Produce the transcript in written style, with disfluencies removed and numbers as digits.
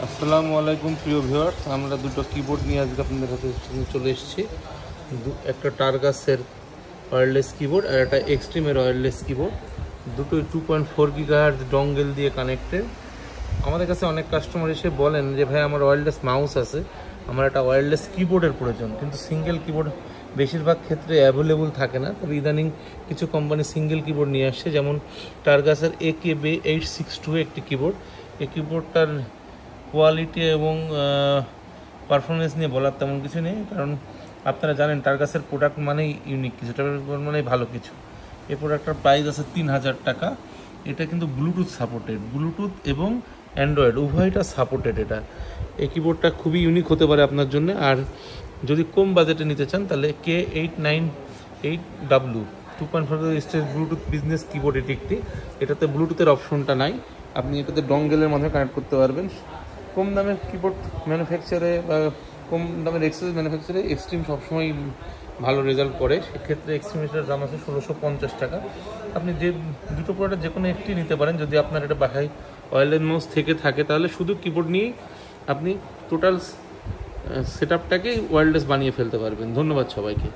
আসসালামু আলাইকুম প্রিয় ভিউয়ার্স, আমরা দুটো কিবোর্ড নিয়ে আজকে আপনাদের কাছে চলে এসেছি। একটা টার্গাসের ওয়্যারলেস কিবোর্ড আর একটা এক্সট্রিমের ওয়্যারলেস কিবোর্ড। দুটোই 2.4 গিগাহার্টজ ডঙ্গেল দিয়ে কানেক্টেড। আমাদের কাছে অনেক কাস্টমার এসে বলেন যে ভাই আমার ওয়্যারলেস মাউস আছে, আমার একটা ওয়্যারলেস কিবোর্ডের প্রয়োজন, কিন্তু সিঙ্গেল কিবোর্ড বেশিরভাগ ক্ষেত্রে অ্যাভেলেবল থাকে না। তবে ইদানিং কিছু কোম্পানি সিঙ্গেল কিবোর্ড নিয়ে আসছে, যেমন টার্গাসের AK-B862 একটি কিবোর্ড। এই কিবোর্ডটার কোয়ালিটি এবং পারফরমেন্স নিয়ে বলার তেমন কিছু নেই, কারণ আপনারা জানেন টার্গাসের প্রোডাক্ট মানেই ইউনিক কিছু, মানেই ভালো কিছু। এই প্রোডাক্টটার প্রাইস আছে 3000 টাকা। এটা কিন্তু ব্লুটুথ সাপোর্টেড, ব্লুটুথ এবং অ্যান্ড্রয়েড উভয়টা সাপোর্টেড। এই কিবোর্ডটা খুবই ইউনিক হতে পারে আপনার জন্য। আর যদি কম বাজেটে নিতে চান তাহলে K898W 2.4 stage Bluetooth business keyboard একটি। এটাতে ব্লুটুথের অপশনটা নাই, আপনি এটাতে ডঙ্গেলের মাধ্যমে কানেক্ট করতে পারবেন। কম দামের কিবোর্ড ম্যানুফ্যাকচারে বা কম দামের এক্সেসরিজ ম্যানুফ্যাকচারে এক্সট্রিম সবসময় ভালো রেজাল্ট করে। সেক্ষেত্রে এক্সট্রিমের দাম আছে 1650 টাকা। আপনি যে দুটো প্রোডাক্ট যে কোনো একটি নিতে পারেন। যদি আপনার এটা বাসায় ওয়্যারলেস মাউস থেকে থাকে তাহলে শুধু কিবোর্ড নিয়েই আপনি টোটাল সেট আপটাকেই ওয়্যারলেস বানিয়ে ফেলতে পারবেন। ধন্যবাদ সবাইকে।